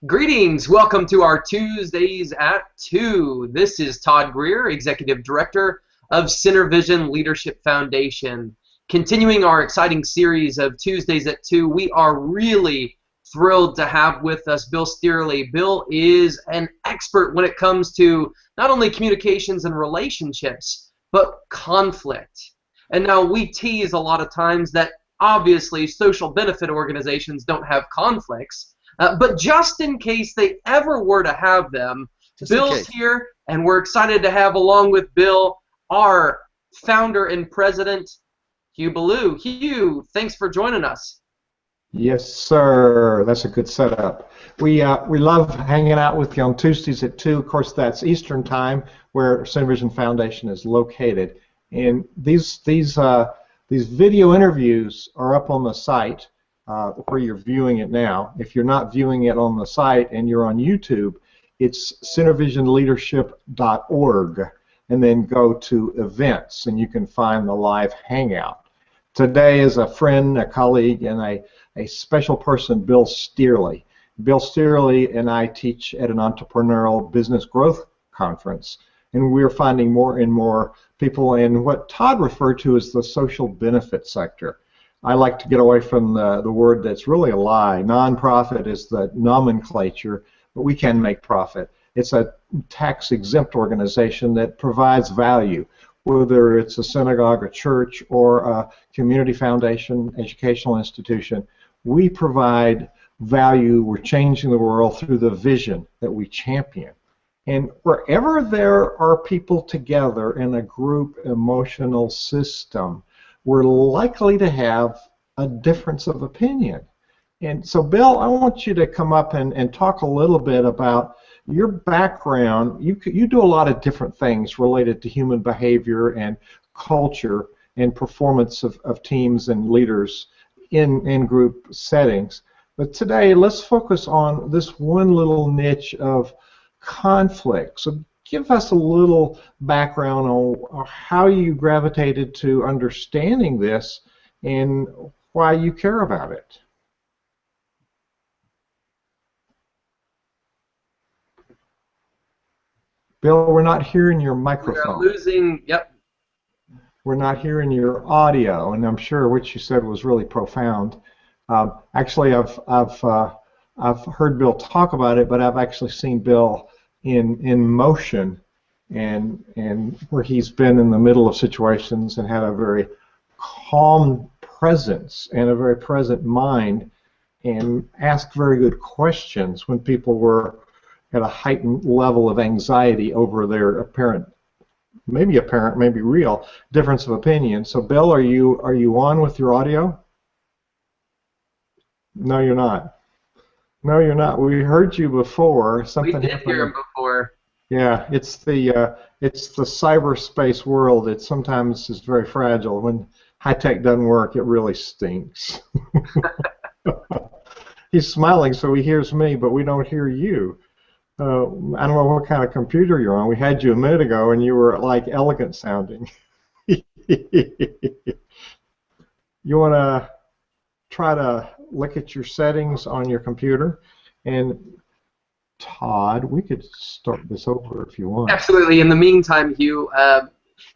Greetings. Welcome to our Tuesdays at 2. This is Todd Greer, Executive Director of SynerVision Leadership Foundation. Continuing our exciting series of Tuesdays at 2, we are really thrilled to have with us Bill Stierle. Bill is an expert when it comes to not only communications and relationships, but conflict. And now we tease a lot of times that obviously social benefit organizations don't have conflicts. But just in case they ever were to have them, Bill's here, and we're excited to have along with Bill our founder and president, Hugh Ballou. Hugh, thanks for joining us. Yes, sir. That's a good setup. We love hanging out with you on Tuesdays at 2. Of course, that's Eastern Time, where SynerVision Foundation is located. And these video interviews are up on the site. Where you're viewing it now. If you're not viewing it on the site and you're on YouTube, it's SynerVisionLeadership.org, and then go to events and you can find the live hangout. Today is a friend, a colleague, and a special person, Bill Stierle. Bill Stierle and I teach at an entrepreneurial business growth conference, and we're finding more and more people in what Todd referred to as the social benefit sector. I like to get away from the word that's really a lie. Nonprofit is the nomenclature, but we can make profit. It's a tax-exempt organization that provides value, whether it's a synagogue, a church, or a community foundation, educational institution. We provide value. We're changing the world through the vision that we champion. And wherever there are people together in a group emotional system, we're likely to have a difference of opinion. And so, Bill, I want you to come up and talk a little bit about your background. You do a lot of different things related to human behavior and culture and performance of teams and leaders in group settings. But today, let's focus on this one little niche of conflict. So give us a little background on how you gravitated to understanding this and why you care about it. Bill, we're not hearing your microphone. We're losing, yep. We're not hearing your audio, and I'm sure what you said was really profound. Actually, I've heard Bill talk about it, but I've actually seen Bill in motion, and where he's been in the middle of situations and had a very calm presence and a very present mind, and asked very good questions when people were at a heightened level of anxiety over their apparent, maybe real difference of opinion. So, Bill, are you on with your audio? No, you're not. No, you're not. We heard you before. Something we did hear him before. Yeah, it's the cyberspace world. It sometimes is very fragile. When high tech doesn't work, it really stinks. He's smiling, so he hears me, but we don't hear you. I don't know what kind of computer you're on. We had you a minute ago, and you were like elegant sounding. You want to try to look at your settings on your computer, and Todd, we could start this over if you want. Absolutely. In the meantime, Hugh,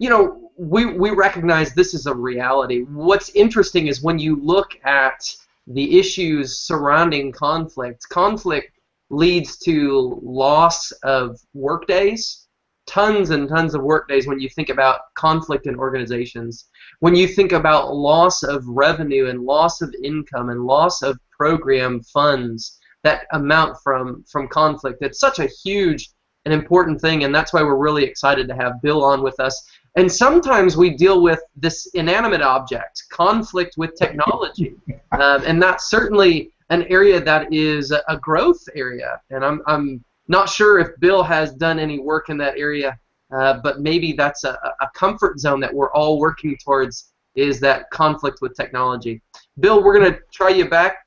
you know, we recognize this is a reality. What's interesting is when you look at the issues surrounding conflict, conflict leads to loss of work days, tons and tons of work days when you think about conflict in organizations. When you think about loss of revenue and loss of income and loss of program funds that amount from conflict, it's such a huge and important thing, and that's why we're really excited to have Bill on with us. And sometimes we deal with this inanimate object, conflict with technology, and that's certainly an area that is a growth area. And I'm not sure if Bill has done any work in that area, but maybe that's a comfort zone that we're all working towards, is that conflict with technology. Bill, we're going to try you back.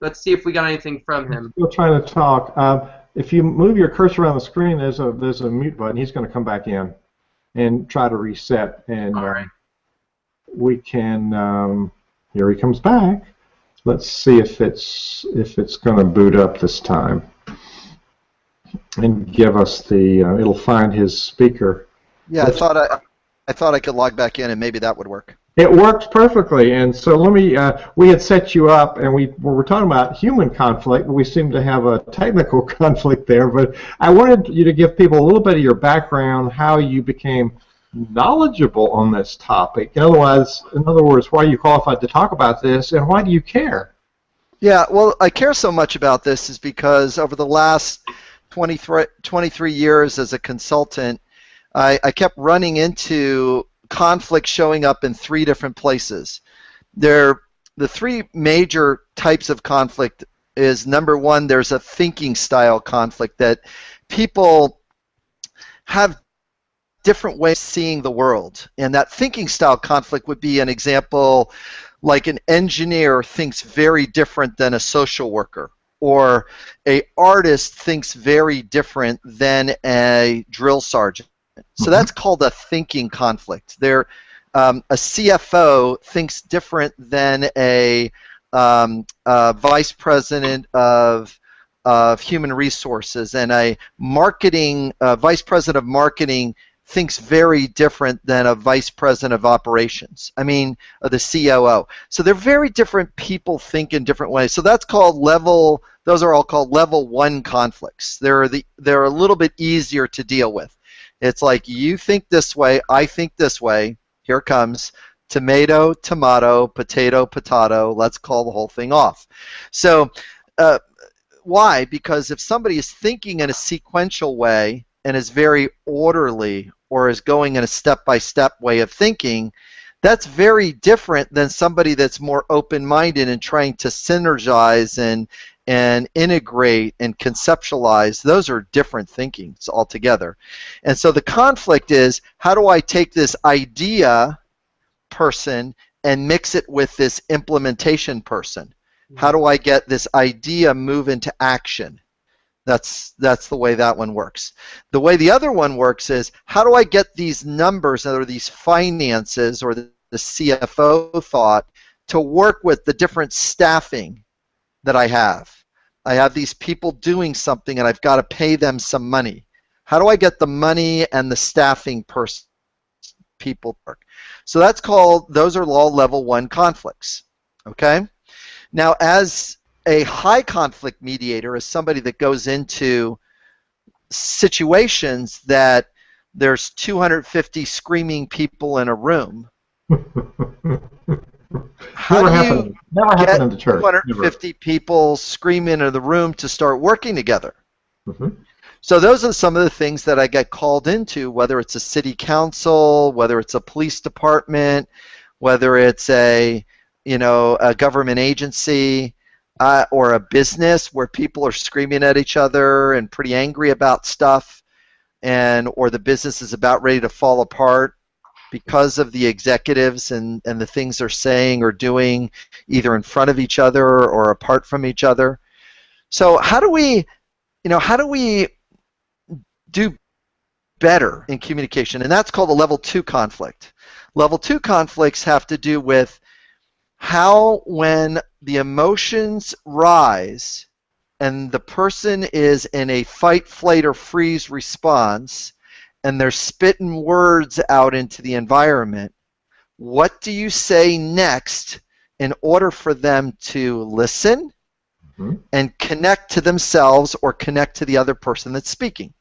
Let's see if we got anything from him. Still trying to talk. If you move your cursor around the screen, there's a mute button. He's going to come back in and try to reset. And all right. We can. Here he comes back. Let's see if it's going to boot up this time. and give us the, it'll find his speaker. Yeah, I thought I could log back in and maybe that would work. It works perfectly, and so let me, we had set you up, and we were talking about human conflict, but we seem to have a technical conflict there, but I wanted you to give people a little bit of your background, how you became knowledgeable on this topic. In other words, why are you qualified to talk about this, and why do you care? Yeah, well, I care so much about this is because over the last 23 years as a consultant, I kept running into conflict showing up in three different places. The three major types of conflict is, number one, there's a thinking style conflict that people have different ways of seeing the world. And that thinking style conflict would be an example like an engineer thinks very different than a social worker, or an artist thinks very different than a drill sergeant. So that's called a thinking conflict. A CFO thinks different than a vice president of human resources, and a vice president of marketing thinks very different than a vice president of operations. I mean, the COO. So they're very different people, think in different ways. So that's called those are all called level 1 conflicts. They're a little bit easier to deal with. It's like, you think this way, I think this way, here it comes, tomato, tomato, potato, potato, let's call the whole thing off. So why? Because if somebody is thinking in a sequential way and is very orderly, or is going in a step-by-step way of thinking, that's very different than somebody that's more open-minded and trying to synergize and integrate and conceptualize. Those are different thinkings altogether. And so the conflict is, how do I take this idea person and mix it with this implementation person? How do I get this idea move into action? That's the way that one works. The way the other one works is, how do I get these numbers or these finances or the CFO thought to work with the different staffing that I have? I have these people doing something and I've got to pay them some money. How do I get the money and the staffing people work? So those are all level 1 conflicts. Okay? Now, as a high conflict mediator is somebody that goes into situations that there's 250 screaming people in a room. How do you get in the church. 250 people screaming in the room to start working together? Mm-hmm. So those are some of the things that I get called into, whether it's a city council, whether it's a police department, whether it's a government agency, or a business where people are screaming at each other and pretty angry about stuff, or the business is about ready to fall apart because of the executives and the things they're saying or doing, either in front of each other or apart from each other. So how do we do better in communication? And that's called a level 2 conflict. Level 2 conflicts have to do with how, when the emotions rise and the person is in a fight, flight, or freeze response and they're spitting words out into the environment, what do you say next in order for them to listen and connect to themselves or connect to the other person that's speaking?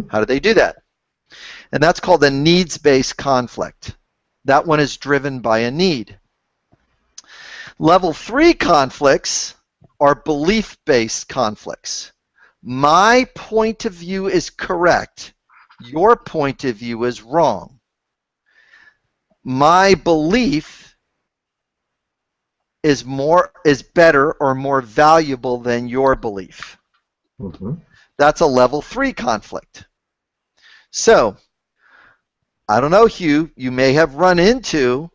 How do they do that? And that's called a needs-based conflict. That one is driven by a need. Level 3 conflicts are belief-based conflicts. My point of view is correct. Your point of view is wrong. My belief is better or more valuable than your belief. That's a level 3 conflict. So, I don't know, Hugh, you may have run into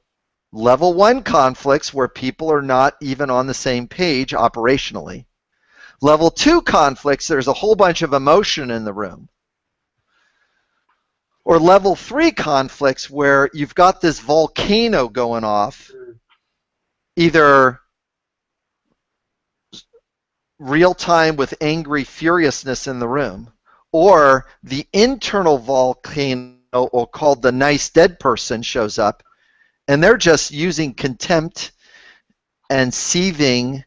level 1 conflicts where people are not even on the same page operationally. Level 2 conflicts, there's a whole bunch of emotion in the room. Or level 3 conflicts where you've got this volcano going off, either real time with angry furiousness in the room, or the internal volcano, or called the nice dead person, shows up, and they're just using contempt and seething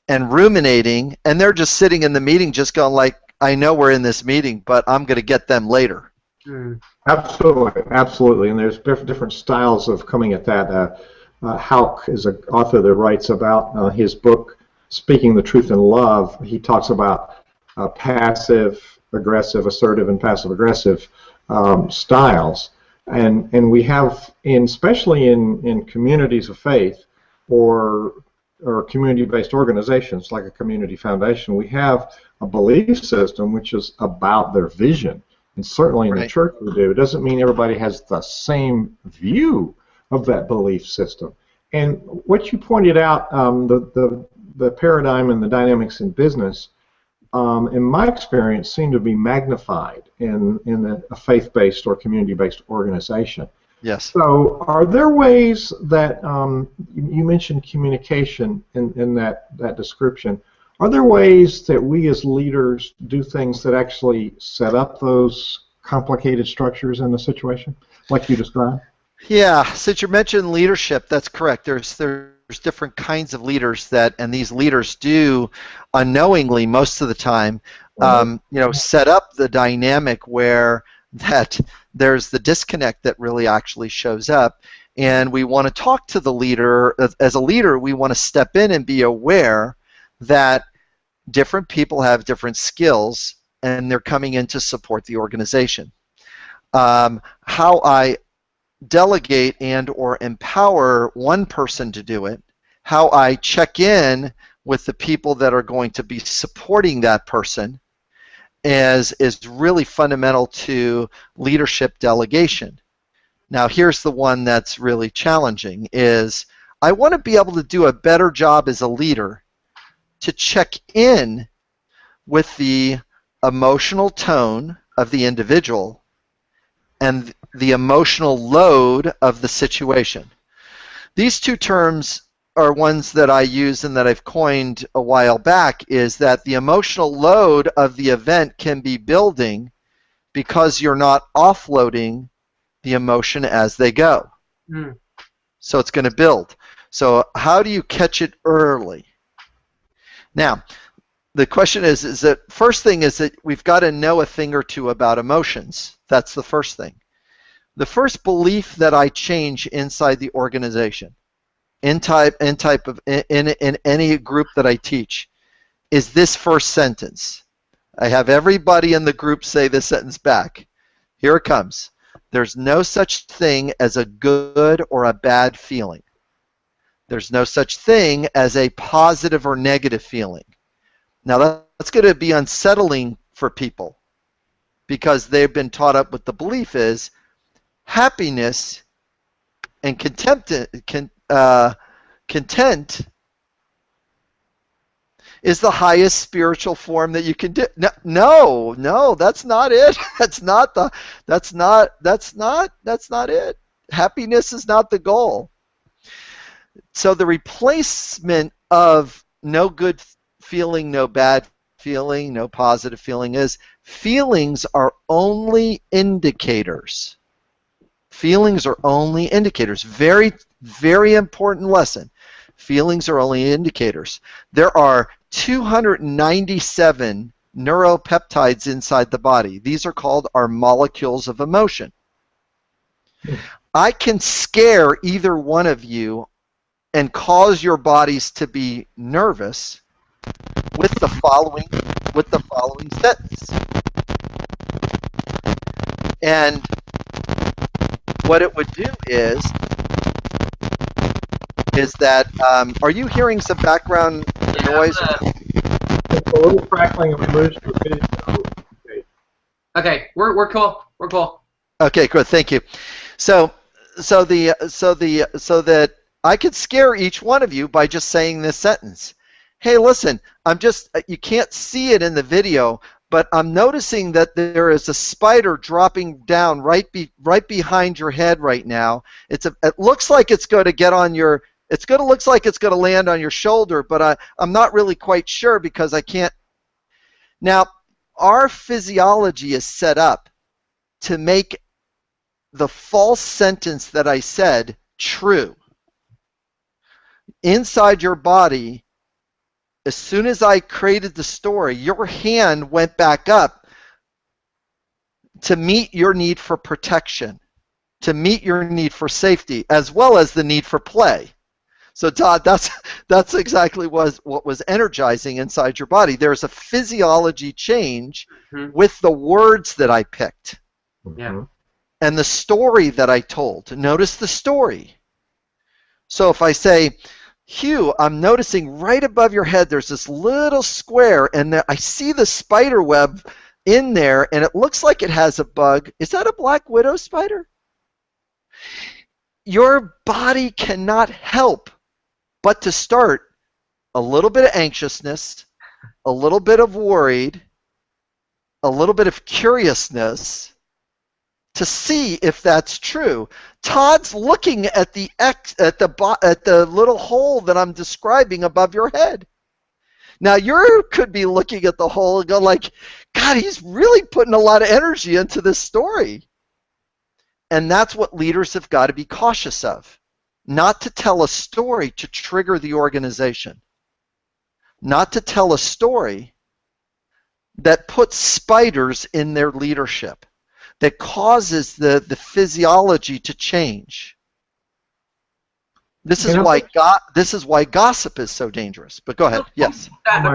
and ruminating, and they're just sitting in the meeting just going like, I know we're in this meeting, but I'm going to get them later. Absolutely, absolutely, and there's different styles of coming at that. Houck is an author that writes about his book, Speaking the Truth in Love. He talks about passive, aggressive, assertive, and passive-aggressive styles, and we have, especially in communities of faith or community-based organizations like a community foundation, we have a belief system which is about their vision. And certainly in the church we do. It doesn't mean everybody has the same view of that belief system. And what you pointed out, the paradigm and the dynamics in business, in my experience, seem to be magnified in a faith-based or community-based organization. Yes. So are there ways that, you mentioned communication in that description, are there ways that we as leaders do things that actually set up those complicated structures in the situation, like you described? Yeah, since you mentioned leadership, that's correct. There's different kinds of leaders and these leaders do unknowingly most of the time, set up the dynamic where that there's the disconnect that really actually shows up, and we want to talk to the leader. As a leader, we want to step in and be aware that different people have different skills and they're coming in to support the organization. How I delegate and or empower one person to do it, how I check in with the people that are going to be supporting that person is really fundamental to leadership delegation. Now here's the one that's really challenging, is I want to be able to do a better job as a leader to check in with the emotional tone of the individual and the emotional load of the situation. These two terms are ones that I use and that I've coined a while back, is that the emotional load of the event can be building because you're not offloading the emotion as they go. So it's going to build. So how do you catch it early? Now, the question is that first thing is that we've got to know a thing or two about emotions. That's the first thing. The first belief that I change inside the organization, in any group that I teach, is this first sentence. I have everybody in the group say this sentence back. Here it comes. There's no such thing as a good or a bad feeling. There's no such thing as a positive or negative feeling. Now that's going to be unsettling for people because they've been taught up with the belief is happiness and content is the highest spiritual form that you can do. No, that's not it. That's not it. Happiness is not the goal. So the replacement of no good feeling, no bad feeling, no positive feeling is feelings are only indicators. Feelings are only indicators. Very, very important lesson. Feelings are only indicators. There are 297 neuropeptides inside the body. These are called our molecules of emotion. I can scare either one of you and cause your bodies to be nervous with the following sentence. And what it would do is that are you hearing some background noise? A little crackling of moose. Okay, we're cool. We're cool. Okay, good. Thank you. So that I could scare each one of you by just saying this sentence. Hey, listen, you can't see it in the video, but I'm noticing that there is a spider dropping down right behind your head right now. It looks like it's going to get on your, looks like it's going to land on your shoulder, but I'm not really quite sure because I can't. Now, our physiology is set up to make the false sentence that I said true. Inside your body, as soon as I created the story, your hand went back up to meet your need for protection, to meet your need for safety, as well as the need for play. So Todd, that's exactly what was energizing inside your body. There's a physiology change with the words that I picked. Yeah. And the story that I told. Notice the story. So if I say, Hugh, I'm noticing right above your head there's this little square, and I see the spider web in there, and it looks like it has a bug. Is that a black widow spider? Your body cannot help but to start a little bit of anxiousness, a little bit of worried, a little bit of curiousness to see if that's true. Todd's looking at the little hole that I'm describing above your head. Now you could be looking at the hole and go like, God, he's really putting a lot of energy into this story. And that's what leaders have got to be cautious of. Not to tell a story to trigger the organization. Not to tell a story that puts spiders in their leadership, that causes the physiology to change. This is why gossip is so dangerous. But go ahead. Yes. And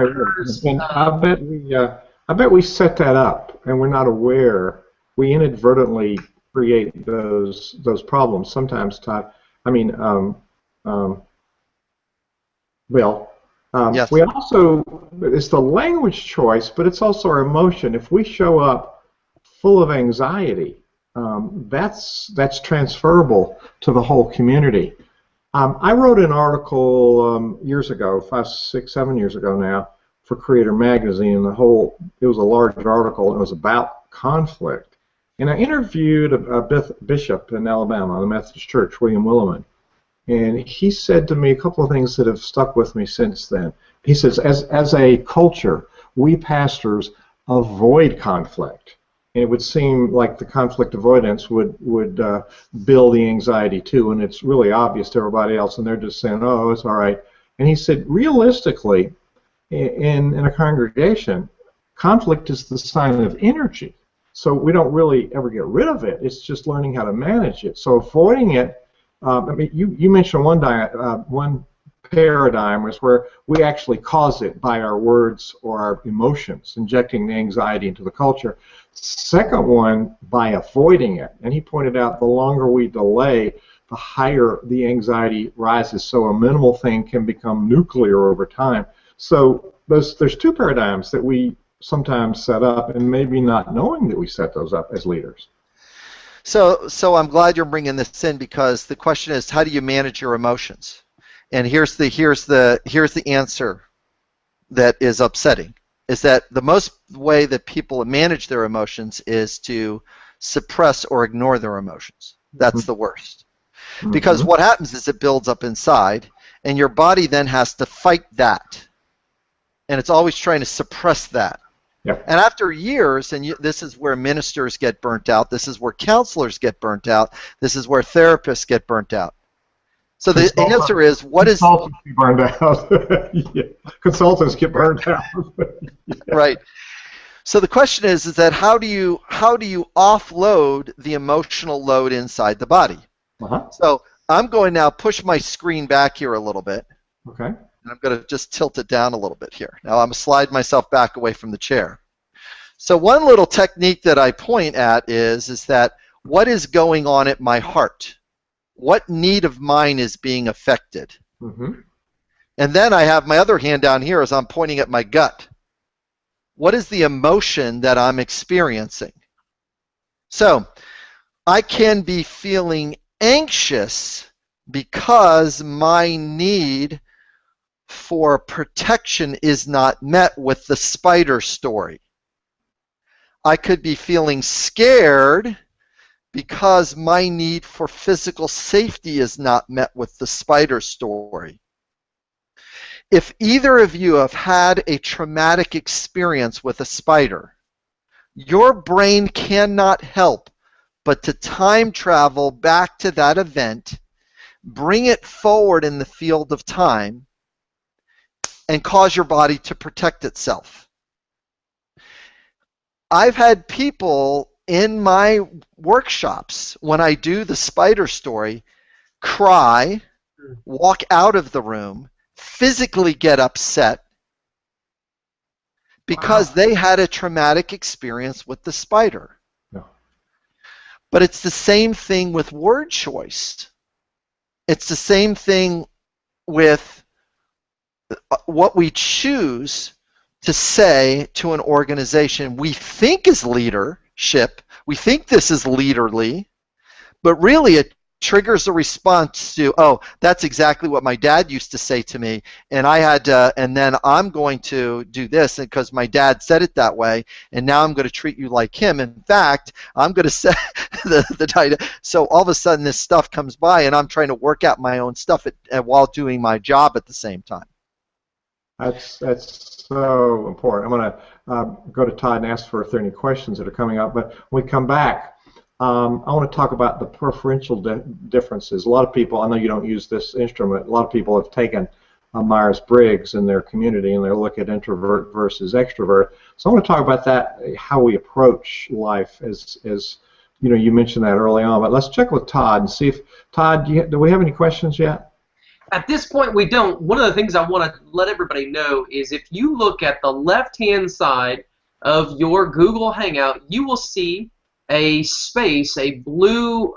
I bet we set that up, and we're not aware. We inadvertently create those problems sometimes, Todd. I mean, Bill. Yes. We also, it's the language choice, but it's also our emotion. If we show up full of anxiety, that's transferable to the whole community. I wrote an article years ago, 5, 6, 7 years ago now, for Creator Magazine, and it was a large article, and it was about conflict. And I interviewed a bishop in Alabama, the Methodist Church, William Willimon, and he said to me a couple of things that have stuck with me since then. He says, as a culture, we pastors avoid conflict. And it would seem like the conflict avoidance would build the anxiety too, and it's really obvious to everybody else, and they're just saying, oh, it's all right. And he said, realistically, in a congregation, conflict is the sign of energy. So we don't really ever get rid of it. It's just learning how to manage it. So avoiding it, I mean, you mentioned one paradigm was where we actually cause it by our words or our emotions, injecting the anxiety into the culture. Second one, by avoiding it. And he pointed out the longer we delay, the higher the anxiety rises. So a minimal thing can become nuclear over time. So there's two paradigms that we sometimes set up, and maybe not knowing that we set those up as leaders. So I'm glad you're bringing this in, because the question is, how do you manage your emotions? And here's the answer that is upsetting, is that the most way that people manage their emotions is to suppress or ignore their emotions. That's the worst. Because what happens is it builds up inside, and your body then has to fight that. And it's always trying to suppress that. Yep. And after years, and this is where ministers get burnt out, this is where counselors get burnt out, this is where therapists get burnt out. So the answer is, consultants get burned out. Yeah. Consultants get burned out. Right. So the question is that how do you offload the emotional load inside the body? So I'm going now push my screen back here a little bit. Okay. And I'm going to just tilt it down a little bit here. Now I'm going to slide myself back away from the chair. So one little technique that I point at is that what is going on at my heart? What need of mine is being affected? And then I have my other hand down here as I'm pointing at my gut. What is the emotion that I'm experiencing? So I can be feeling anxious because my need for protection is not met with the spider story. I could be feeling scared because my need for physical safety is not met with the spider story. If either of you have had a traumatic experience with a spider, your brain cannot help but to time travel back to that event, bring it forward in the field of time, and cause your body to protect itself. I've had people in my workshops, when I do the spider story, cry, walk out of the room, physically get upset because they had a traumatic experience with the spider. No. But it's the same thing with word choice. It's the same thing with what we choose to say to an organization we think is leadership, we think this is leaderly, but really it triggers a response to, oh, that's exactly what my dad used to say to me, and I had to, and then I'm going to do this because my dad said it that way, and now I'm going to treat you like him. In fact, I'm going to say so all of a sudden this stuff comes by, and I'm trying to work out my own stuff while doing my job at the same time. That's so important. I'm going to go to Todd and ask for if there are any questions that are coming up. But when we come back, I want to talk about the preferential differences. A lot of people, I know you don't use this instrument, a lot of people have taken Myers-Briggs in their community and they look at introvert versus extrovert. So I want to talk about that, how we approach life as you know, you mentioned that early on. But let's check with Todd and see if, Todd, do we have any questions yet? At this point, we don't. One of the things I want to let everybody know is if you look at the left-hand side of your Google Hangout, you will see a space, a blue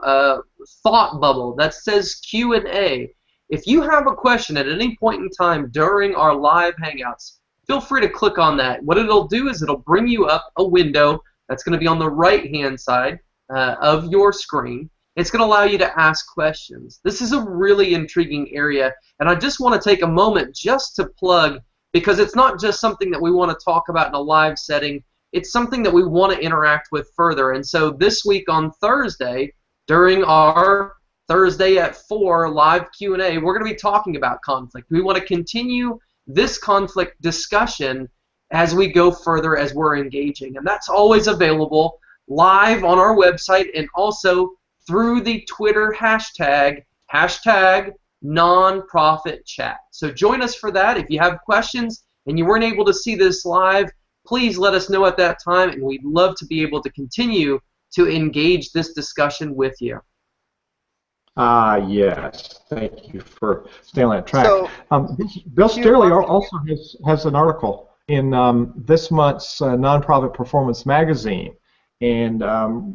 thought bubble that says Q&A. If you have a question at any point in time during our live Hangouts, feel free to click on that. What it'll do is it'll bring you up a window that's going to be on the right-hand side of your screen. It's going to allow you to ask questions. This is a really intriguing area, and I just want to take a moment just to plug, because it's not just something that we want to talk about in a live setting, it's something that we want to interact with further. And so this week on Thursday, during our Thursday at 4 live Q&A, we're going to be talking about conflict. We want to continue this conflict discussion as we go further, as we're engaging, and that's always available live on our website and also through the Twitter hashtag nonprofit chat. So join us for that. If you have questions and you weren't able to see this live, please let us know at that time, and we'd love to be able to continue to engage this discussion with you. Yes. Thank you for staying on that track. So, Bill Stierle also has an article in this month's Nonprofit Performance magazine. And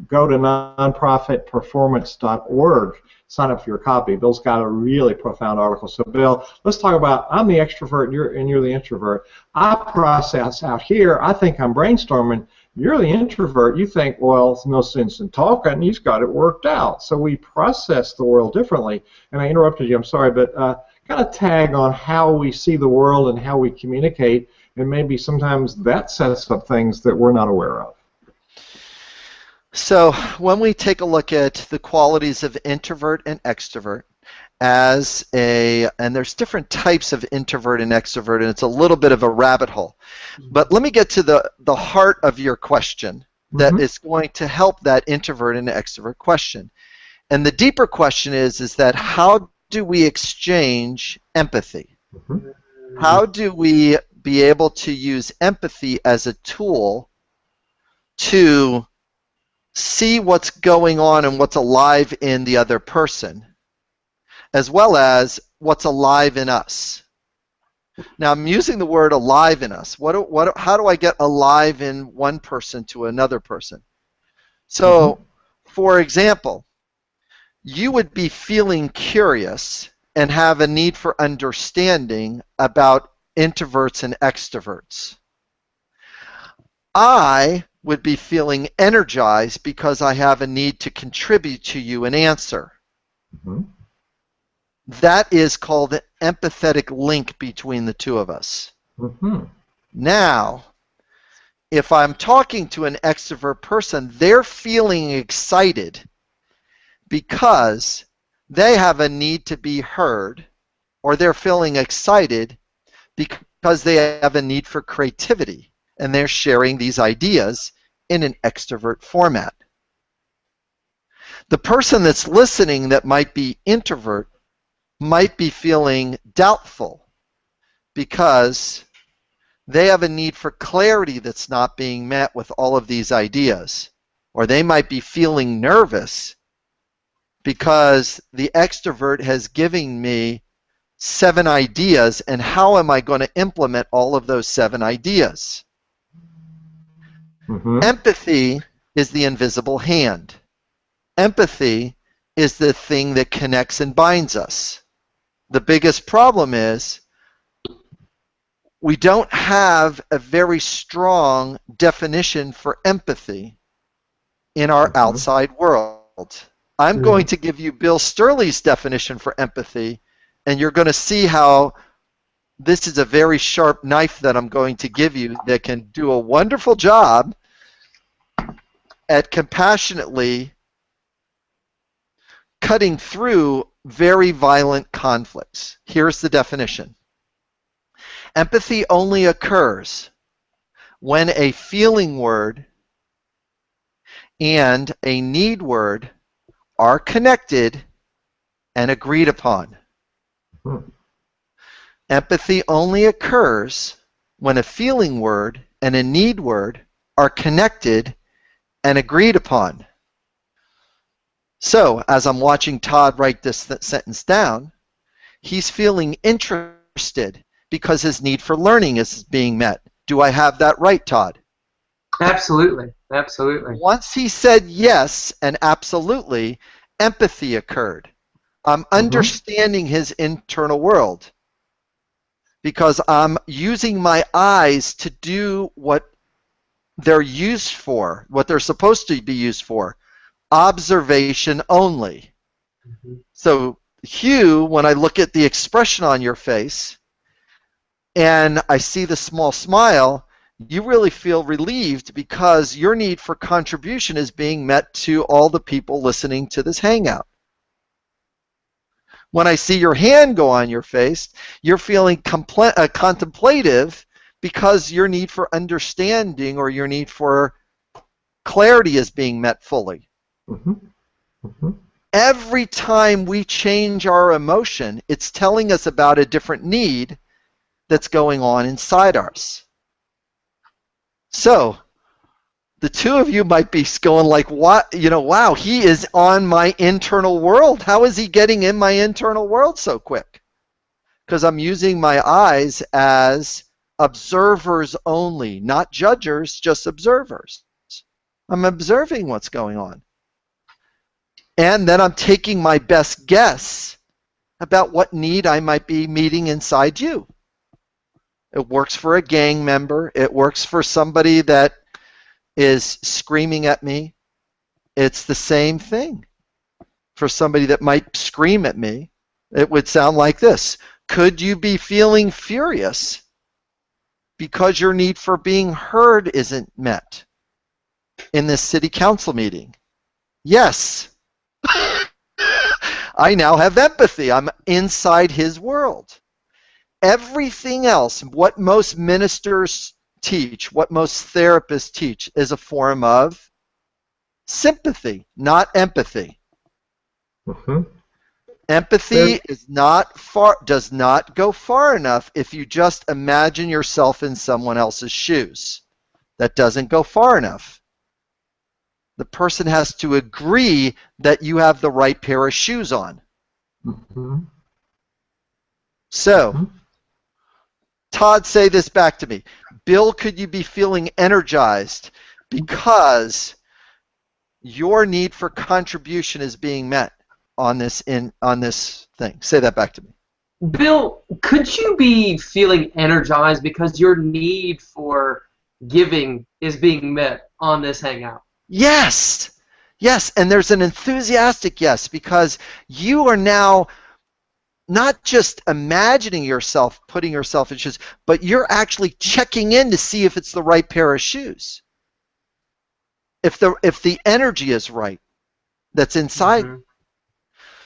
go to nonprofitperformance.org, sign up for your copy. Bill's got a really profound article. So, Bill, let's talk about, I'm the extrovert and you're the introvert. I process out here, I think I'm brainstorming. You're the introvert. You think, well, there's no sense in talking. He's got it worked out. So we process the world differently. And I interrupted you, I'm sorry, but kind of tag on how we see the world and how we communicate, and maybe sometimes that sets up things that we're not aware of. So when we take a look at the qualities of introvert and extrovert and there's different types of introvert and extrovert, and it's a little bit of a rabbit hole. But let me get to the heart of your question that is going to help that introvert and extrovert question. And the deeper question is that how do we exchange empathy? How do we be able to use empathy as a tool to see what's going on and what's alive in the other person, as well as what's alive in us? Now, I'm using the word alive in us. How do I get alive in one person to another person? So, for example, you would be feeling curious and have a need for understanding about introverts and extroverts. I would be feeling energized because I have a need to contribute to you an answer. That is called the empathetic link between the two of us. Now, if I'm talking to an extrovert person, they're feeling excited because they have a need to be heard, or they're feeling excited because they have a need for creativity, and they're sharing these ideas in an extrovert format. The person that's listening that might be introvert might be feeling doubtful because they have a need for clarity that's not being met with all of these ideas. Or they might be feeling nervous because the extrovert has given me 7 ideas, and how am I going to implement all of those 7 ideas? Empathy is the invisible hand. Empathy is the thing that connects and binds us. The biggest problem is we don't have a very strong definition for empathy in our outside world. I'm going to give you Bill Stierle's definition for empathy, and you're going to see how this is a very sharp knife that I'm going to give you that can do a wonderful job at compassionately cutting through very violent conflicts. Here's the definition. Empathy only occurs when a feeling word and a need word are connected and agreed upon. Empathy only occurs when a feeling word and a need word are connected and agreed upon. So, as I'm watching Todd write this sentence down, he's feeling interested because his need for learning is being met. Do I have that right, Todd? Absolutely. Absolutely. Once he said yes and absolutely, empathy occurred. I'm understanding his internal world because I'm using my eyes to do what they're used for, what they're supposed to be used for. Observation only. So, Hugh, when I look at the expression on your face and I see the small smile, you really feel relieved because your need for contribution is being met to all the people listening to this hangout. When I see your hand go on your face, you're feeling contemplative because your need for understanding or your need for clarity is being met fully. Every time we change our emotion, it's telling us about a different need that's going on inside us. So, the two of you might be going like, "What? You know, wow, he is on my internal world. How is he getting in my internal world so quick?" Because I'm using my eyes as observers only, not judgers, just observers. I'm observing what's going on. And then I'm taking my best guess about what need I might be meeting inside you. It works for a gang member. It works for somebody that is screaming at me. It's the same thing. For somebody that might scream at me, it would sound like this. Could you be feeling furious because your need for being heard isn't met in this city council meeting? Yes. I now have empathy. I'm inside his world. Everything else, what most ministers teach, what most therapists teach, is a form of sympathy, not empathy. Empathy does not go far enough if you just imagine yourself in someone else's shoes. That doesn't go far enough. The person has to agree that you have the right pair of shoes on. So, Todd, say this back to me. Bill, could you be feeling energized because your need for contribution is being met on this thing? Say that back to me. Bill, could you be feeling energized because your need for giving is being met on this hangout? Yes. Yes, and there's an enthusiastic yes because you are now not just imagining yourself, putting yourself in shoes, but you're actually checking in to see if it's the right pair of shoes. If the energy is right that's inside.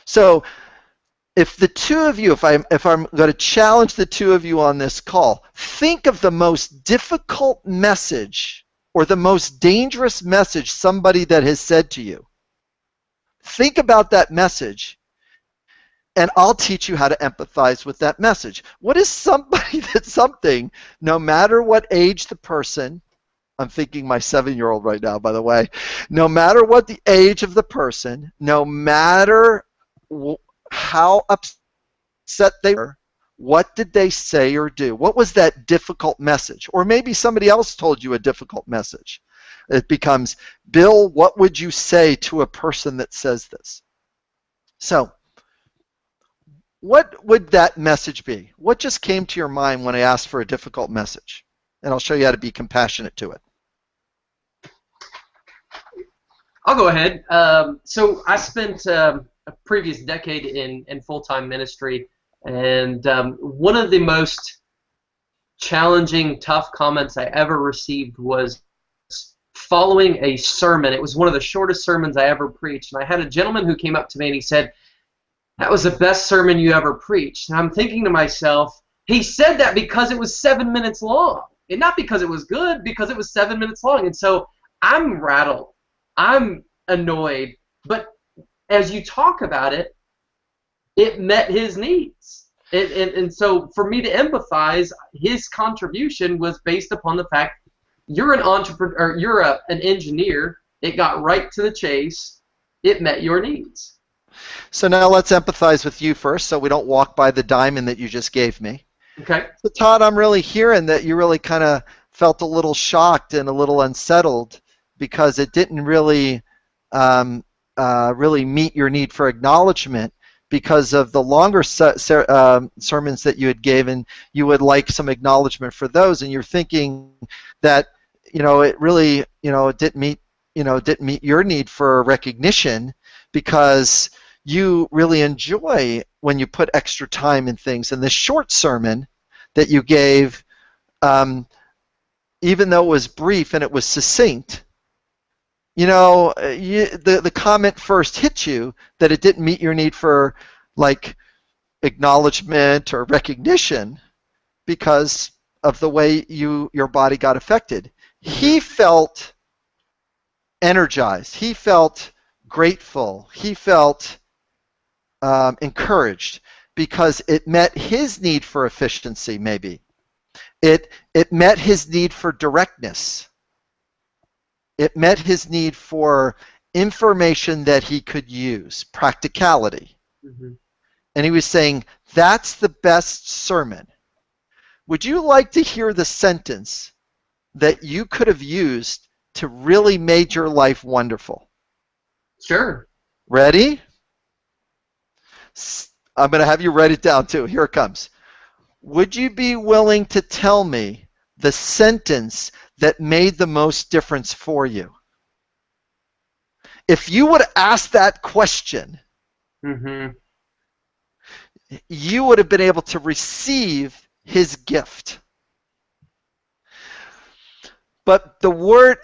So if the two of you, if I'm going to challenge the two of you on this call, think of the most difficult message or the most dangerous message somebody that has said to you. Think about that message, and I'll teach you how to empathize with that message. What is somebody that's something, no matter what age the person, I'm thinking my 7-year-old right now, by the way, no matter what the age of the person, no matter how upset they were, what did they say or do? What was that difficult message? Or maybe somebody else told you a difficult message. It becomes, Bill, what would you say to a person that says this? So, what would that message be? What just came to your mind when I asked for a difficult message? And I'll show you how to be compassionate to it. I'll go ahead. So I spent a previous decade in full-time ministry, and one of the most challenging, tough comments I ever received was following a sermon. It was one of the shortest sermons I ever preached, and I had a gentleman who came up to me and he said, "That was the best sermon you ever preached." And I'm thinking to myself, he said that because it was 7 minutes long, and not because it was good, because it was 7 minutes long. And so I'm rattled. I'm annoyed. But as you talk about it, it met his needs. And so for me to empathize, his contribution was based upon the fact you're an entrepreneur, or you're an engineer. It got right to the chase. It met your needs. So now let's empathize with you first so we don't walk by the diamond that you just gave me. Okay. So Todd, I'm really hearing that you really kind of felt a little shocked and a little unsettled because it didn't really really meet your need for acknowledgement because of the longer sermons that you had given. You would like some acknowledgement for those, and you're thinking that it really didn't meet your need for recognition because you really enjoy when you put extra time in things. And this short sermon that you gave, even though it was brief and it was succinct, the comment first hit you that it didn't meet your need for like acknowledgement or recognition because of the way your body got affected. He felt energized. He felt grateful. He felt encouraged because it met his need for efficiency, maybe. It met his need for directness. It met his need for information that he could use, practicality. Mm-hmm. And he was saying, that's the best sermon. Would you like to hear the sentence that you could have used to really make your life wonderful? Sure. Ready? I'm going to have you write it down too. Here it comes. Would you be willing to tell me the sentence that made the most difference for you? If you would ask that question, Mm-hmm. you would have been able to receive his gift. But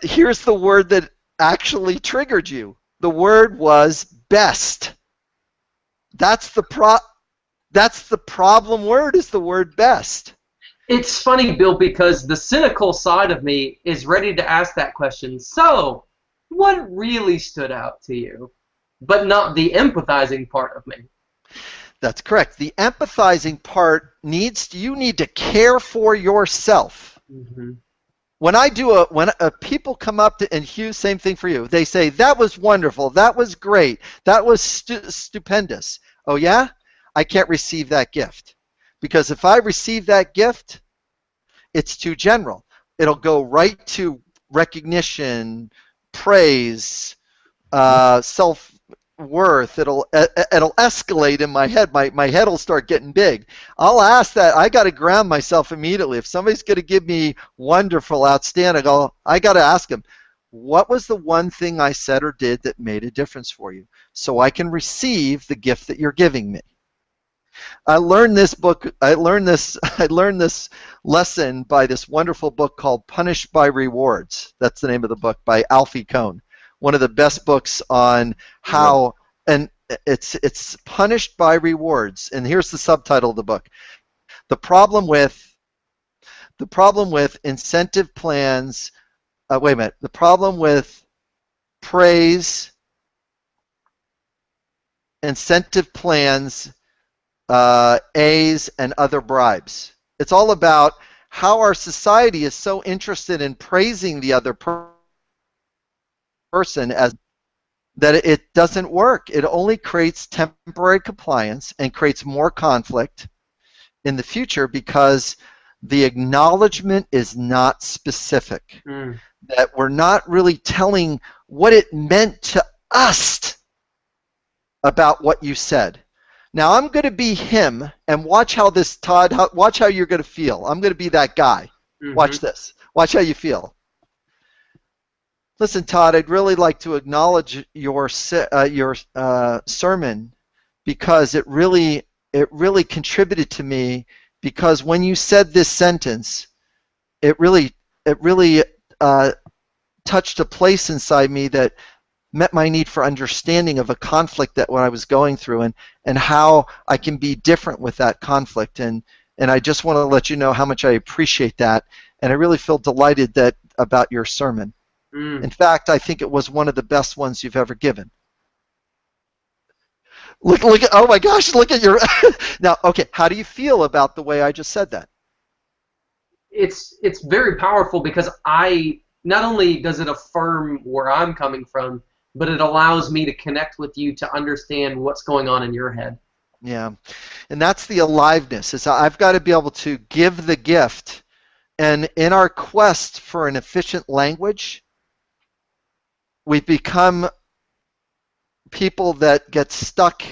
here's the word that actually triggered you. The word was best. That's the problem word, is the word best. It's funny, Bill, because the cynical side of me is ready to ask that question. So, what really stood out to you? But not the empathizing part of me. That's correct. The empathizing part you need to care for yourself. Mm-hmm. When people come up to, and Hugh, same thing for you. They say, that was wonderful, that was great, that was stupendous. Oh yeah? I can't receive that gift. Because if I receive that gift, it's too general. It'll go right to recognition, praise, self-worth. It'll escalate in my head. My head will start getting big. I'll ask that. I got to ground myself immediately. If somebody's going to give me wonderful, outstanding, I got to ask them, what was the one thing I said or did that made a difference for you, so I can receive the gift that you're giving me? I learned this lesson by this wonderful book called Punished by Rewards. That's the name of the book, by Alfie Kohn. One of the best books on how, and it's Punished by Rewards. And here's the subtitle of the book. The problem with incentive plans wait a minute. The problem with praise, incentive plans, A's, and other bribes. It's all about how our society is so interested in praising the other person as that it doesn't work. It only creates temporary compliance and creates more conflict in the future because the acknowledgement is not specific. That we're not really telling what it meant to us about what you said. Now I'm going to be him, and watch how this, Todd, watch how you're going to feel. I'm going to be that guy. Watch this. Watch how you feel. Listen, Todd, I'd really like to acknowledge your sermon because it really contributed to me, because when you said this sentence, it really touched a place inside me that met my need for understanding of a conflict that what I was going through, and how I can be different with that conflict. And I just want to let you know how much I appreciate that, and I really feel delighted about your sermon. In fact, I think it was one of the best ones you've ever given. Look at, oh my gosh, look at your, now, okay, how do you feel about the way I just said that? It's very powerful because not only does it affirm where I'm coming from, but it allows me to connect with you to understand what's going on in your head. Yeah, and that's the aliveness. Is I've got to be able to give the gift, and in our quest for an efficient language, we've become people that get stuck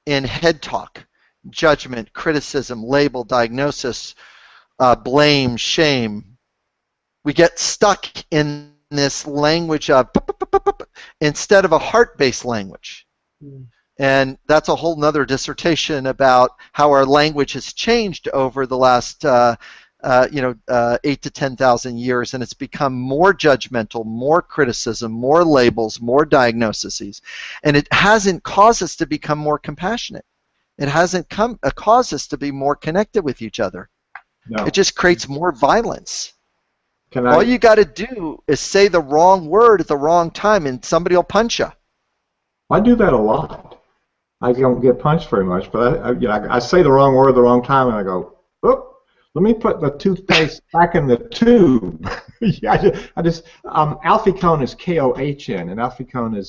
in head talk, judgment, criticism, label, diagnosis, blame, shame. We get stuck in this language of instead of a heart-based language. And that's a whole nother dissertation about how our language has changed over the last 8 to 10,000 years, and it's become more judgmental, more criticism, more labels, more diagnoses, and it hasn't caused us to become more compassionate. It hasn't caused us to be more connected with each other. No. It just creates more violence. All you got to do is say the wrong word at the wrong time, and somebody will punch you. I do that a lot. I don't get punched very much, but I say the wrong word at the wrong time, and I go, "Oop, let me put the toothpaste back in the tube." Alfie Kohn is K-O-H-N, and Alfie Kohn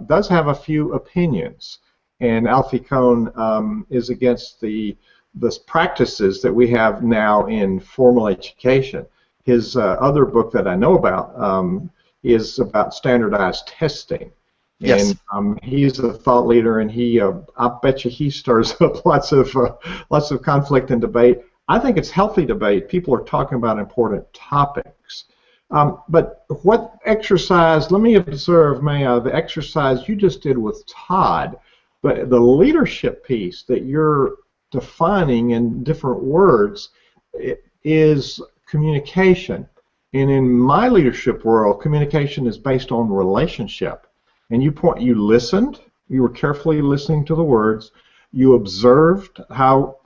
does have a few opinions, and Alfie Kohn is against the practices that we have now in formal education. His other book that I know about is about standardized testing. Yes. And he's a thought leader, and I bet you he stirs up lots of conflict and debate. I think it's healthy debate. People are talking about important topics. But what exercise, let me observe, the exercise you just did with Todd, the leadership piece that you're defining in different words is communication. And in my leadership world, communication is based on relationship. And you listened, you were carefully listening to the words, you observed how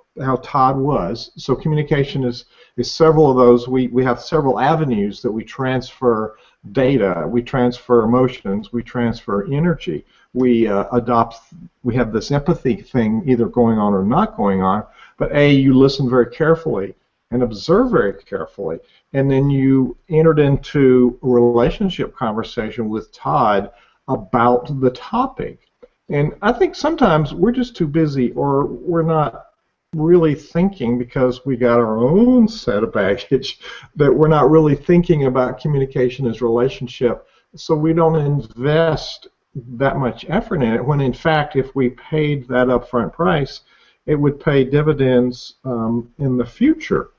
Todd was. So communication is several of those. We have several avenues that we transfer data, we transfer emotions, we transfer energy. We have this empathy thing either going on or not going on, but you listen very carefully and observe very carefully, and then you entered into a relationship conversation with Todd about the topic. And I think sometimes we're just too busy, or we're not really thinking because we got our own set of baggage, that we're not really thinking about communication as relationship, so we don't invest that much effort in it, when in fact if we paid that upfront price, it would pay dividends in the future.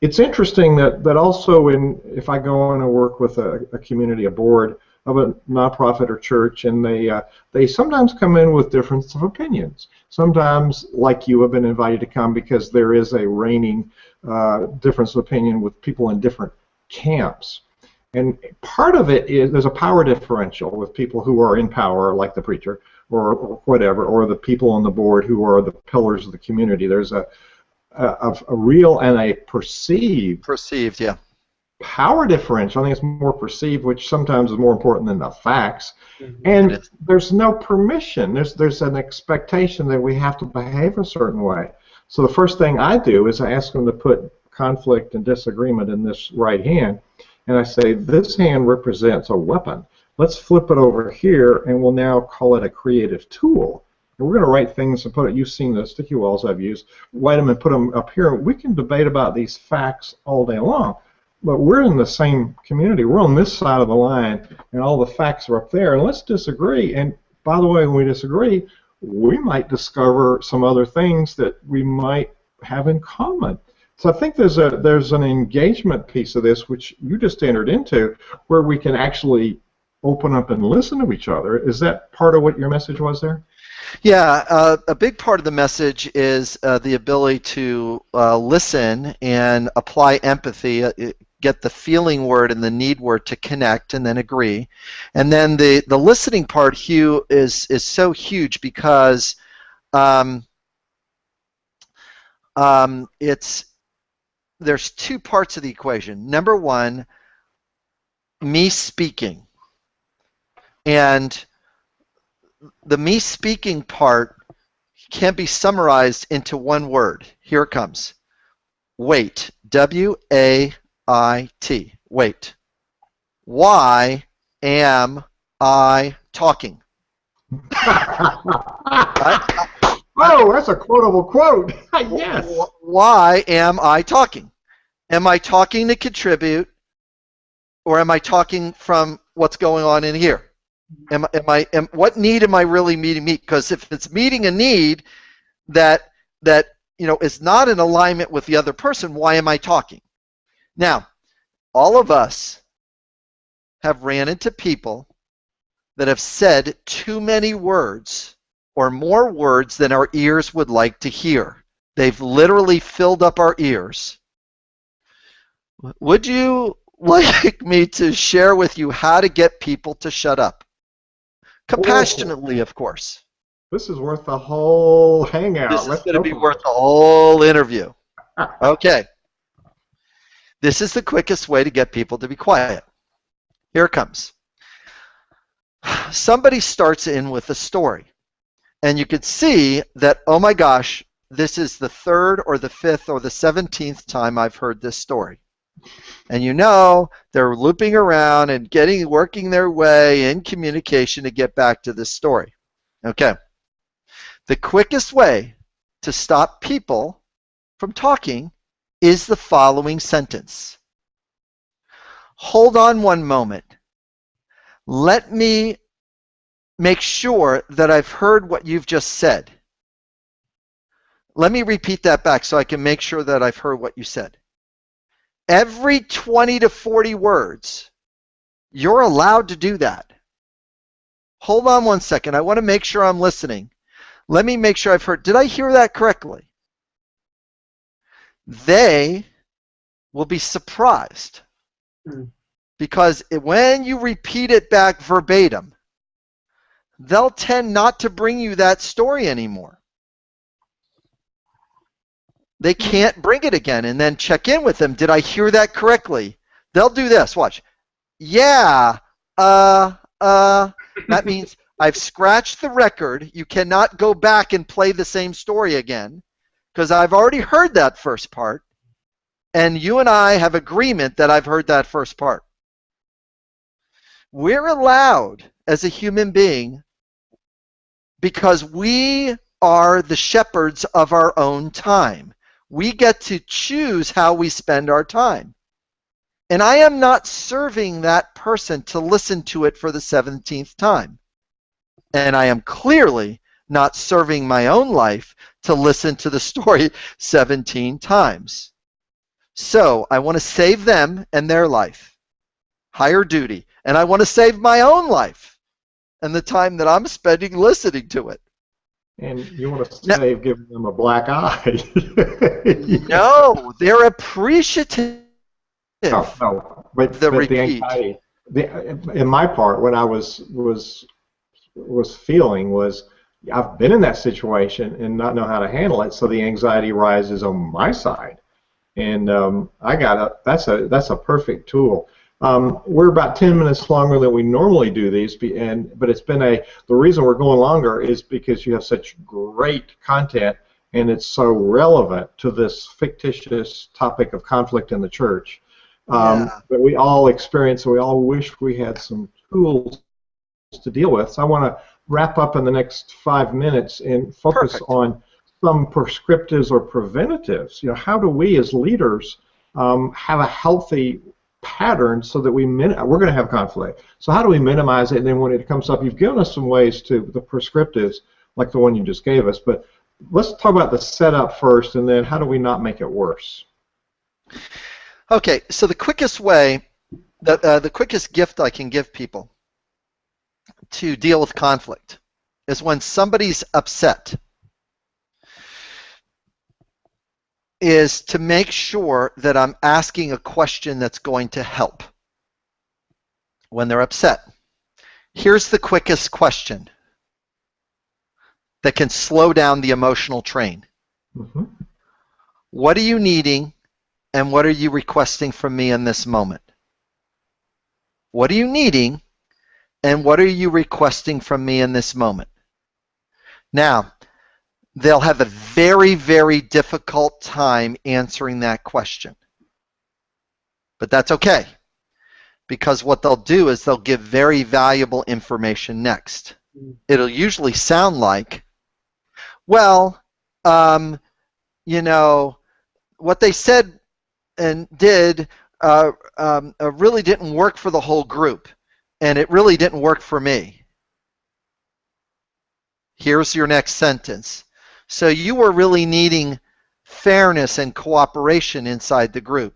It's interesting that also if I go on and work with a community, a board of a nonprofit or church, and they sometimes come in with difference of opinions. Sometimes, like you, have been invited to come because there is a reigning difference of opinion with people in different camps. And part of it is there's a power differential with people who are in power, like the preacher, or whatever, or the people on the board who are the pillars of the community. There's a real and a perceived yeah, power differential. I think it's more perceived, which sometimes is more important than the facts. Mhm. And there's no permission. There's an expectation that we have to behave a certain way. So the first thing I do is I ask them to put conflict and disagreement in this right hand, and I say, this hand represents a weapon. Let's flip it over here, and we'll now call it a creative tool. And we're going to write things and put it, you've seen the sticky walls I've used, write them and put them up here. We can debate about these facts all day long, but we're in the same community. We're on this side of the line, and all the facts are up there, and let's disagree. And by the way, when we disagree, we might discover some other things that we might have in common. So I think there's an engagement piece of this, which you just entered into, where we can actually open up and listen to each other. Is that part of what your message was there? Yeah, a big part of the message is the ability to listen and apply empathy, get the feeling word and the need word to connect, and then agree. And then the listening part, Hugh, is so huge because there's two parts of the equation. Number one, me speaking. And the me speaking part can be summarized into one word. Here it comes. Wait. W-A-I-T. Wait. Why am I talking? Oh, that's a quotable quote. Yes. Why am I talking? Am I talking to contribute, or am I talking from what's going on in here? What need am I really meeting? Because if it's meeting a need that is not in alignment with the other person, why am I talking? Now, all of us have ran into people that have said too many words or more words than our ears would like to hear. They've literally filled up our ears. Would you like me to share with you how to get people to shut up? Compassionately, of course. This is worth the whole hangout. This is going to be worth the whole interview. Okay. This is the quickest way to get people to be quiet. Here it comes. Somebody starts in with a story, and you could see that, oh my gosh, this is the 3rd or the 5th or the 17th time I've heard this story. And they're looping around and working their way in communication to get back to this story. Okay. The quickest way to stop people from talking is the following sentence. Hold on one moment. Let me make sure that I've heard what you've just said. Let me repeat that back so I can make sure that I've heard what you said. Every 20 to 40 words, you're allowed to do that. Hold on one second. I want to make sure I'm listening. Let me make sure I've heard. Did I hear that correctly? They will be surprised because when you repeat it back verbatim, they'll tend not to bring you that story anymore. They can't bring it again, and then check in with them. Did I hear that correctly? They'll do this. Watch. Yeah. That means I've scratched the record. You cannot go back and play the same story again because I've already heard that first part, and you and I have agreement that I've heard that first part. We're allowed as a human being because we are the shepherds of our own time. We get to choose how we spend our time. And I am not serving that person to listen to it for the 17th time. And I am clearly not serving my own life to listen to the story 17 times. So I want to save them and their life. Higher duty. And I want to save my own life and the time that I'm spending listening to it. And you want to save giving them a black eye. No, they're appreciative. No. But the repeat. In my part, what I was feeling was I've been in that situation and not know how to handle it, so the anxiety rises on my side. And that's a perfect tool. We're about 10 minutes longer than we normally do these, but the reason we're going longer is because you have such great content, and it's so relevant to this fictitious topic of conflict in the church. That we all experience, and we all wish we had some tools to deal with. So I want to wrap up in the next 5 minutes and focus on some prescriptives or preventatives. How do we as leaders have a healthy pattern so that we're going to have conflict? So how do we minimize it? And then when it comes up, you've given us some ways to the prescriptives, like the one you just gave us. But let's talk about the setup first, and then how do we not make it worse? Okay, so the quickest way, the quickest gift I can give people to deal with conflict is when somebody's upset, is to make sure that I'm asking a question that's going to help when they're upset. Here's the quickest question that can slow down the emotional train. Mm-hmm. What are you needing, and what are you requesting from me in this moment? What are you needing, and what are you requesting from me in this moment? Now, they'll have a very, very difficult time answering that question. But that's okay, because what they'll do is they'll give very valuable information next. It'll usually sound like, well, what they said and did really didn't work for the whole group, and it really didn't work for me. Here's your next sentence. So you were really needing fairness and cooperation inside the group,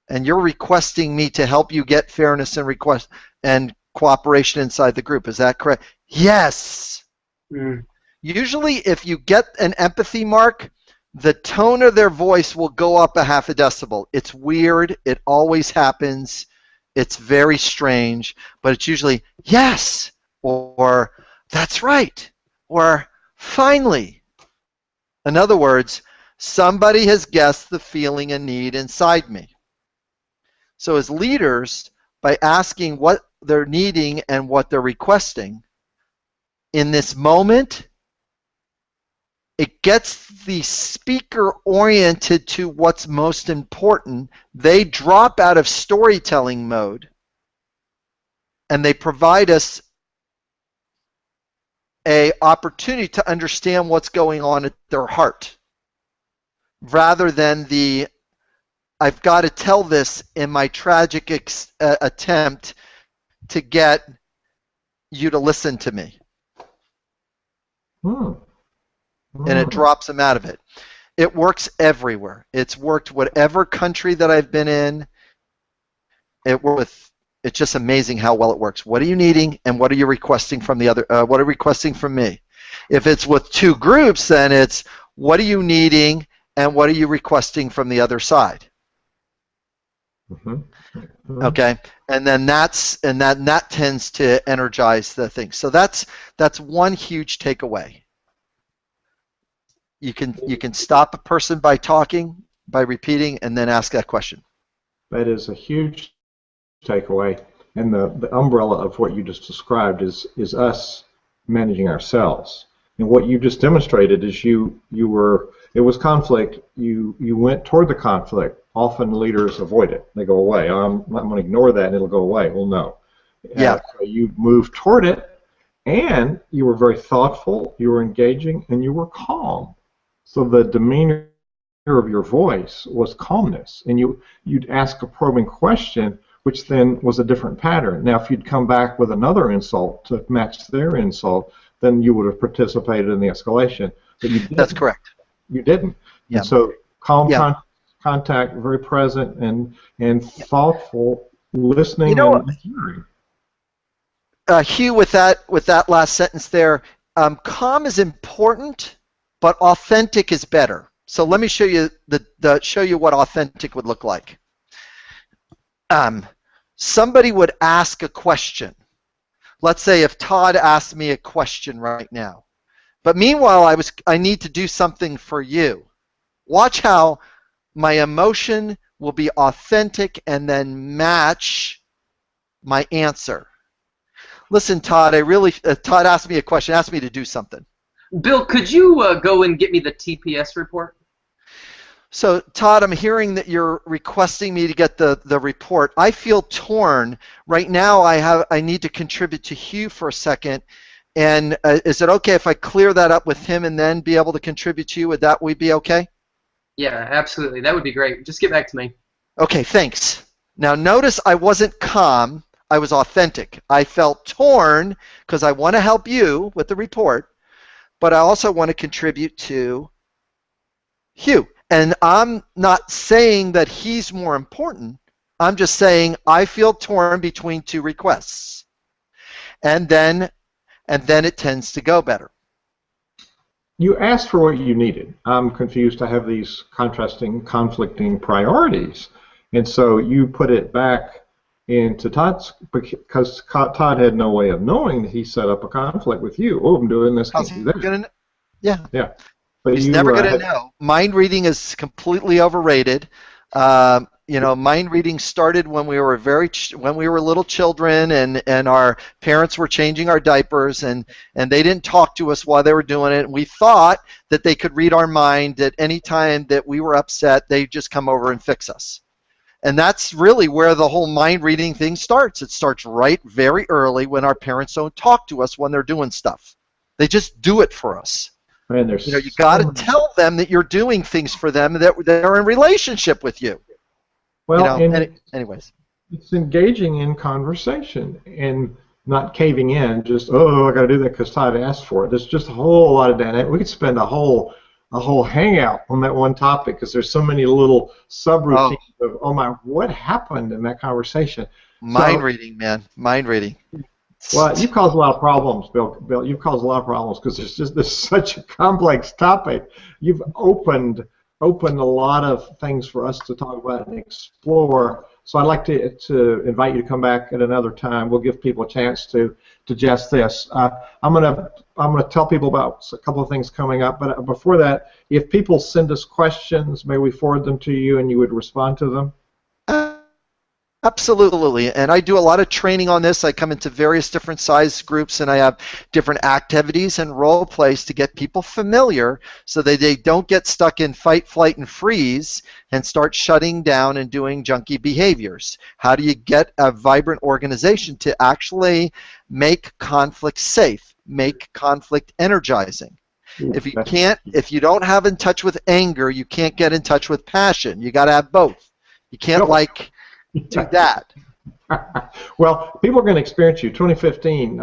and you're requesting me to help you get fairness and cooperation inside the group. Is that correct? Yes. Usually, if you get an empathy mark, the tone of their voice will go up a half a decibel. It's weird. It always happens. It's very strange, but it's usually yes, or that's right, or finally. In other words, somebody has guessed the feeling and need inside me. So as leaders, by asking what they're needing and what they're requesting, in this moment, it gets the speaker oriented to what's most important. They drop out of storytelling mode, and they provide us an opportunity to understand what's going on at their heart, rather than the I've got to tell this in my tragic attempt to get you to listen to me. And it drops them out of it. It works everywhere. It's worked whatever country that I've been in. It's just amazing how well it works. What are you needing, and what are you requesting from the other? What are you requesting from me? If it's with two groups, then it's what are you needing, and what are you requesting from the other side? Okay, and then that tends to energize the thing. So that's one huge takeaway. You can stop a person by talking, by repeating, and then ask that question. That is a huge takeaway, and the umbrella of what you just described is us managing ourselves. And what you just demonstrated is it was conflict. You went toward the conflict. Often leaders avoid it. They go away. I'm going to ignore that, and it'll go away. Well, no. Yeah. So you moved toward it, and you were very thoughtful. You were engaging, and you were calm. So the demeanor of your voice was calmness, and you'd ask a probing question, which then was a different pattern. Now, if you'd come back with another insult to match their insult, then you would have participated in the escalation. But you didn't. That's correct. You didn't. Yeah. And so calm contact, very present and thoughtful listening and hearing. Hugh, with that last sentence there, calm is important, but authentic is better. So let me show you show you what authentic would look like. Somebody would ask a question. Let's say if Todd asked me a question right now, but meanwhile I need to do something for you. Watch how my emotion will be authentic and then match my answer. Listen, Todd, Todd asked me a question, asked me to do something. Bill, could you go and get me the TPS report? So, Todd, I'm hearing that you're requesting me to get the report. I feel torn. Right now, I need to contribute to Hugh for a second. And is it okay if I clear that up with him and then be able to contribute to you? Would that be okay? Yeah, absolutely. That would be great. Just get back to me. Okay, thanks. Now, notice I wasn't calm. I was authentic. I felt torn because I want to help you with the report, but I also want to contribute to Hugh. And I'm not saying that he's more important. I'm just saying I feel torn between two requests. And then it tends to go better. You asked for what you needed. I'm confused to have these conflicting priorities. And so you put it back into Todd's, because Todd had no way of knowing that he set up a conflict with you. Oh, I'm doing this. How's he gonna? Yeah. Yeah. But he's never going to know. Mind reading is completely overrated. You know, mind reading started when we were little children, and our parents were changing our diapers, and they didn't talk to us while they were doing it. And we thought that they could read our mind at any time that we were upset. They'd just come over and fix us. And that's really where the whole mind reading thing starts. It starts right very early when our parents don't talk to us when they're doing stuff. They just do it for us. Man, you got to tell them that you're doing things for them, that they're in relationship with you. Well, anyways, it's engaging in conversation and not caving in. Just I got to do that because Todd asked for it. There's just a whole lot of dynamic. We could spend a whole hangout on that one topic because there's so many little subroutines of what happened in that conversation. Mind reading, man, mind reading. Well, you caused a lot of problems, Bill. You've caused a lot of problems because there's such a complex topic. You've opened a lot of things for us to talk about and explore. So I'd like to invite you to come back at another time. We'll give people a chance to digest this. I'm gonna tell people about a couple of things coming up. But before that, if people send us questions, may we forward them to you and you would respond to them? Absolutely, and I do a lot of training on this. I come into various different size groups, and I have different activities and role plays to get people familiar so that they don't get stuck in fight, flight, and freeze and start shutting down and doing junky behaviors. How do you get a vibrant organization to actually make conflict safe, make conflict energizing? If you don't have in touch with anger, you can't get in touch with passion. You got to have both. You can't do that. Well, people are going to experience you. 2015,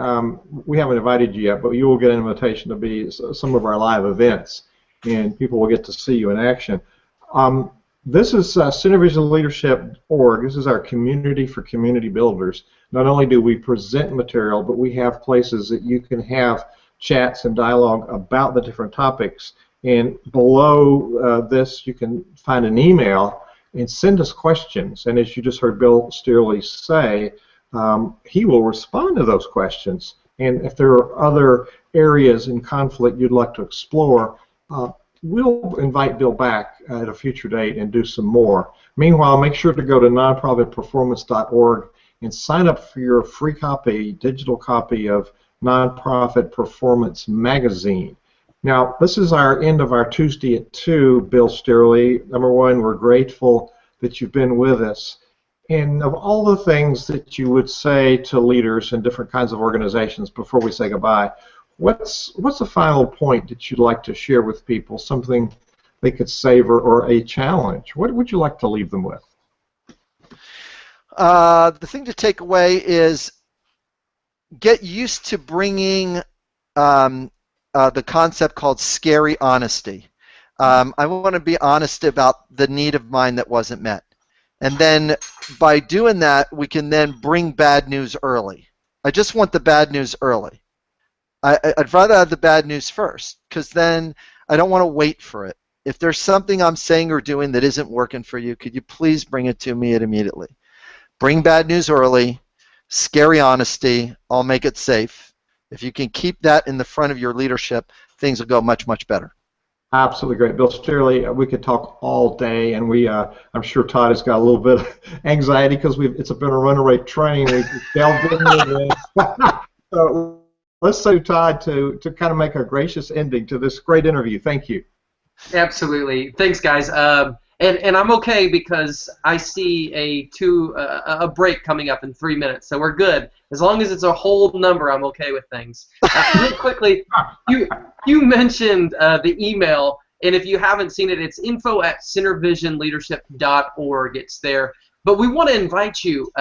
we haven't invited you yet, but you will get an invitation to be some of our live events, and people will get to see you in action. This is SynerVisionLeadership.org. This is our community for community builders. Not only do we present material, but we have places that you can have chats and dialogue about the different topics. And below this, you can find an email and send us questions. And as you just heard Bill Stierle say, he will respond to those questions. And if there are other areas in conflict you'd like to explore, we'll invite Bill back at a future date and do some more. Meanwhile, make sure to go to nonprofitperformance.org and sign up for your free copy, digital copy of Nonprofit Performance Magazine. Now, this is our end of our Tuesday at 2, Bill Stierle. Number one, we're grateful that you've been with us. And of all the things that you would say to leaders in different kinds of organizations before we say goodbye, what's the final point that you'd like to share with people, something they could savor or a challenge? What would you like to leave them with? The thing to take away is get used to bringing the concept called scary honesty. I want to be honest about the need of mine that wasn't met. And then by doing that, we can then bring bad news early. I just want the bad news early. I'd rather have the bad news first, because then I don't want to wait for it. If there's something I'm saying or doing that isn't working for you, could you please bring it to me immediately? Bring bad news early, scary honesty, I'll make it safe. If you can keep that in the front of your leadership, things will go much, much better. Absolutely great. Bill Stierle, we could talk all day, and I'm sure Todd has got a little bit of anxiety because it's been a runaway train. We've delved into this. So let's say Todd to kind of make a gracious ending to this great interview. Thank you. Absolutely. Thanks, guys. And I'm okay because I see a break coming up in 3 minutes, so we're good. As long as it's a whole number, I'm okay with things. Real quickly, you mentioned the email, and if you haven't seen it, it's info@SynerVisionLeadership.org. It's there. But we want to invite you.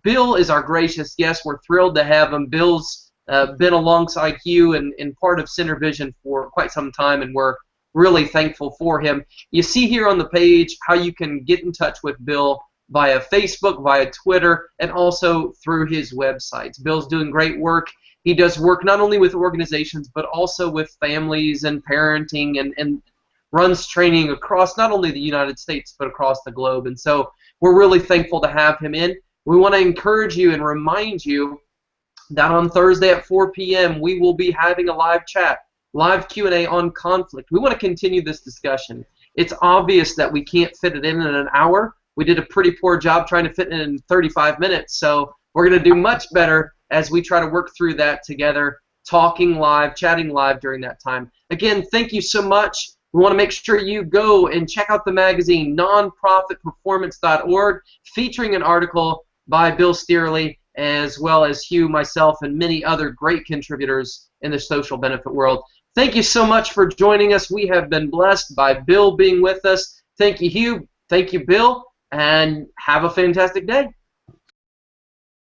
Bill is our gracious guest. We're thrilled to have him. Bill's been alongside Hugh and part of SynerVision for quite some time, and we're really thankful for him. You see here on the page how you can get in touch with Bill via Facebook, via Twitter, and also through his websites. Bill's doing great work. He does work not only with organizations but also with families and parenting, and runs training across not only the United States but across the globe. And so we're really thankful to have him in. We want to encourage you and remind you that on Thursday at 4 p.m. we will be having a live chat, live Q&A on conflict. We want to continue this discussion. It's obvious that we can't fit it in an hour. We did a pretty poor job trying to fit it in 35 minutes, so we're going to do much better as we try to work through that together, talking live, chatting live during that time. Again, thank you so much. We want to make sure you go and check out the magazine, nonprofitperformance.org, featuring an article by Bill Stierle, as well as Hugh, myself, and many other great contributors in the social benefit world. Thank you so much for joining us. We have been blessed by Bill being with us. Thank you, Hugh. Thank you, Bill. And have a fantastic day.